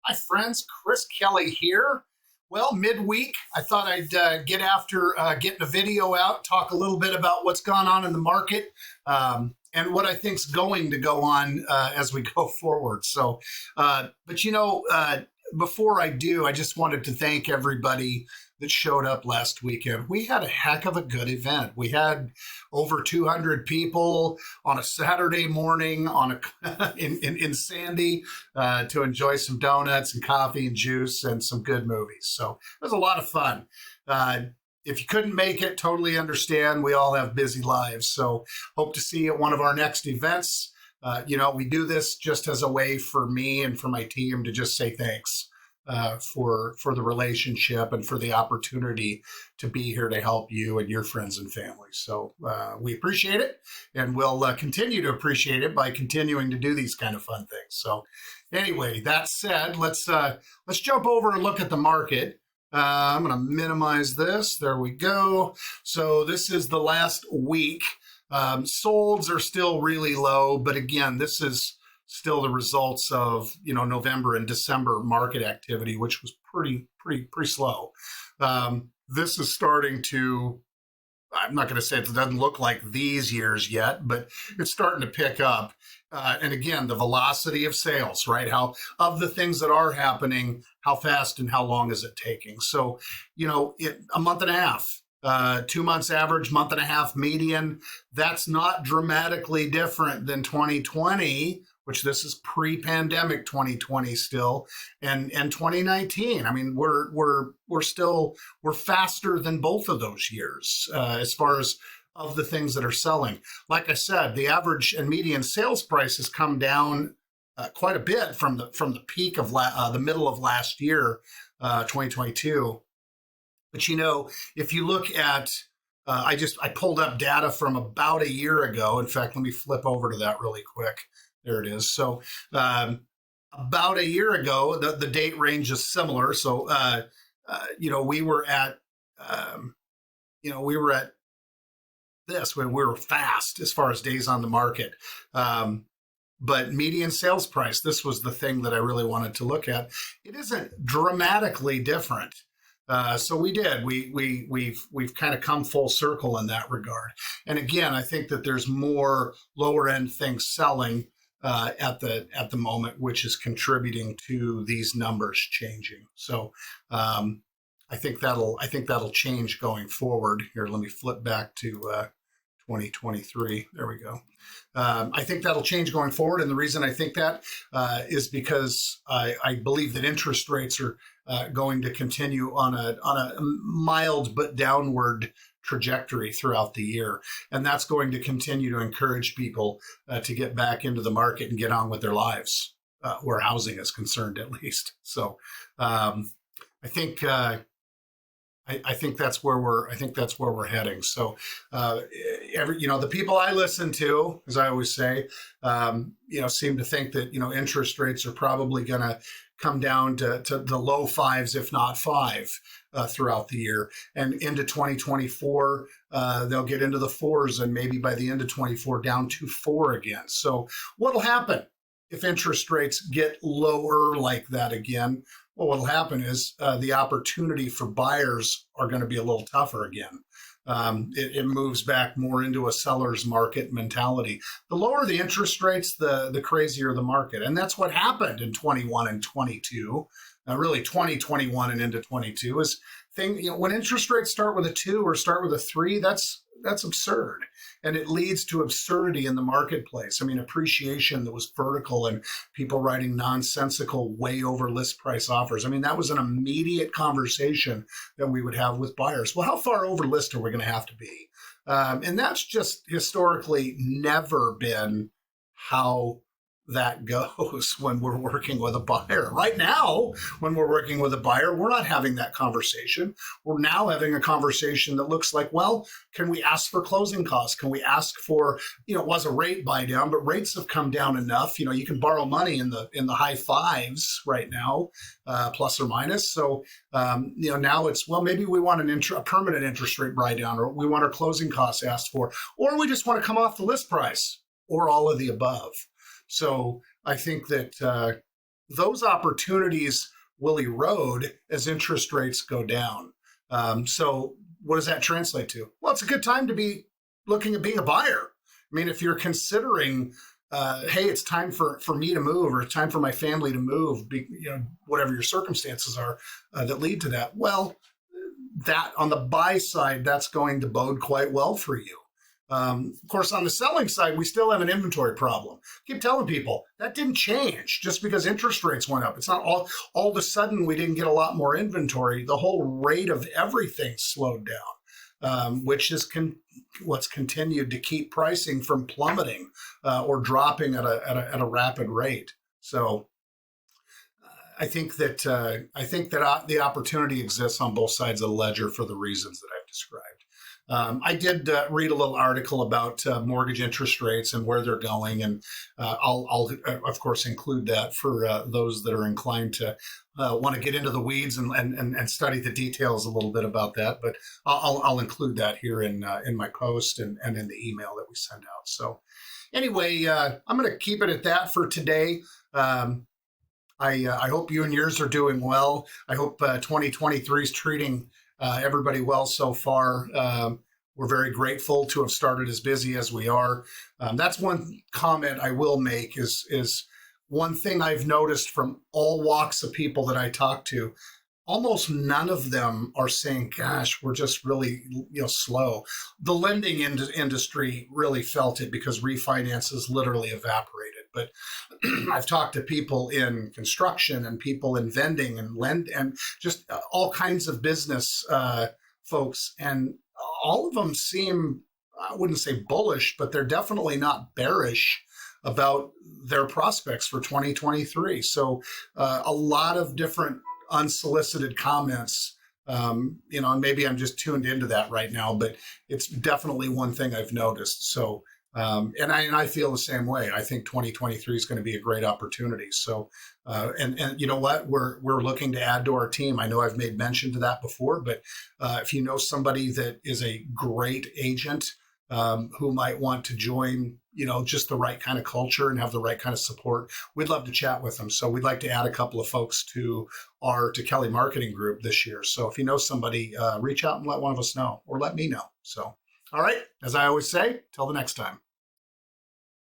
Hi, friends. Chris Kelly here. Well, midweek, I thought I'd get after getting a video out, talk a little bit about what's gone on in the market and what I think's going to go on as we go forward. Before I do, I just wanted to thank everybody that showed up last weekend. We had a heck of a good event. We had over 200 people on a Saturday morning in Sandy to enjoy some donuts and coffee and juice and some good movies. So it was a lot of fun. If you couldn't make it, totally understand. We all have busy lives. So hope to see you at one of our next events. We do this just as a way for me and for my team to just say thanks for the relationship and for the opportunity to be here to help you and your friends and family. So we appreciate it, and we'll continue to appreciate it by continuing to do these kind of fun things. So anyway, that said, let's jump over and look at the market. I'm going to minimize this. There we go. So this is the last week. Solds are still really low, but again, this is still the results of November and December market activity, which was pretty slow. This is starting to, I'm not going to say it doesn't look like these years yet, but it's starting to pick up. And again, the velocity of sales, right? How of the things that are happening, how fast and how long is it taking? So, a month and a half. 2 months average, month and a half median. That's not dramatically different than 2020, which this is pre-pandemic 2020 still, and 2019. I mean, we're faster than both of those years as far as of the things that are selling. Like I said, the average and median sales price has come down quite a bit from the peak of the middle of last year, 2022. But if you look at, I pulled up data from about a year ago. In fact, let me flip over to that really quick. There it is. So about a year ago, the date range is similar. So we were at this when we were fast as far as days on the market. But median sales price, this was the thing that I really wanted to look at. It isn't dramatically different. So we did. We've kind of come full circle in that regard. And again, I think that there's more lower end things selling at the moment, which is contributing to these numbers changing. So I think that'll change going forward. Here, let me flip back to 2023. There we go. I think that'll change going forward. And the reason I think that is because I believe that interest rates are going to continue on a mild but downward trajectory throughout the year. And that's going to continue to encourage people to get back into the market and get on with their lives, where housing is concerned, at least. So I think that's where we're heading. So, the people I listen to, as I always say, seem to think that, interest rates are probably going to come down to the low fives, if not five, throughout the year. And into 2024, they'll get into the fours, and maybe by the end of 24 down to 4 again. So what'll happen if interest rates get lower like that again? Well, what'll happen is the opportunity for buyers are going to be a little tougher again. It moves back more into a seller's market mentality. The lower the interest rates, the crazier the market. And that's what happened in 21 and 22. Really 2021 and into 22 is when interest rates start with a 2 or start with a 3, that's absurd. And it leads to absurdity in the marketplace. I mean, appreciation that was vertical and people writing nonsensical, way over list price offers. I mean, that was an immediate conversation that we would have with buyers. Well, how far over list are we going to have to be? And that's just historically never been how that goes when we're working with a buyer. Right now, when we're working with a buyer, we're not having that conversation. We're now having a conversation that looks like, well, can we ask for closing costs? Can we ask for, it was a rate buy down, but rates have come down enough. You can borrow money in the high fives right now, plus or minus. So, now it's, well, maybe we want a permanent interest rate buy down, or we want our closing costs asked for, or we just want to come off the list price, or all of the above. So I think that those opportunities will erode as interest rates go down. So what does that translate to? Well, it's a good time to be looking at being a buyer. I mean, if you're considering, hey, it's time for me to move, or it's time for my family to move, whatever your circumstances are that lead to that. Well, that on the buy side, that's going to bode quite well for you. Of course, on the selling side, we still have an inventory problem. I keep telling people that didn't change just because interest rates went up. It's not all of a sudden we didn't get a lot more inventory. The whole rate of everything slowed down, which is what's continued to keep pricing from plummeting or dropping at a rapid rate. So I think that the opportunity exists on both sides of the ledger for the reasons that I've described. I did read a little article about mortgage interest rates and where they're going, and I'll of course include that for those that are inclined to want to get into the weeds and study the details a little bit about that. But I'll include that here in my post and in the email that we send out. So anyway, I'm going to keep it at that for today. I hope you and yours are doing well. I hope 2023 is treating everybody well so far. We're very grateful to have started as busy as we are. That's one comment I will make is one thing I've noticed from all walks of people that I talk to. Almost none of them are saying, gosh, we're just really slow. The lending industry really felt it because refinances literally evaporated. But I've talked to people in construction and people in vending and just all kinds of business folks. And all of them seem, I wouldn't say bullish, but they're definitely not bearish about their prospects for 2023. So a lot of different unsolicited comments, and maybe I'm just tuned into that right now, but it's definitely one thing I've noticed. So, and I feel the same way. I think 2023 is going to be a great opportunity. So, and you know what, we're looking to add to our team. I know I've made mention to that before, but if you know somebody that is a great agent who might want to join, just the right kind of culture and have the right kind of support, we'd love to chat with them. So we'd like to add a couple of folks to Kelly Marketing Group this year. So if you know somebody, reach out and let one of us know, or let me know. So, all right, as I always say, till the next time.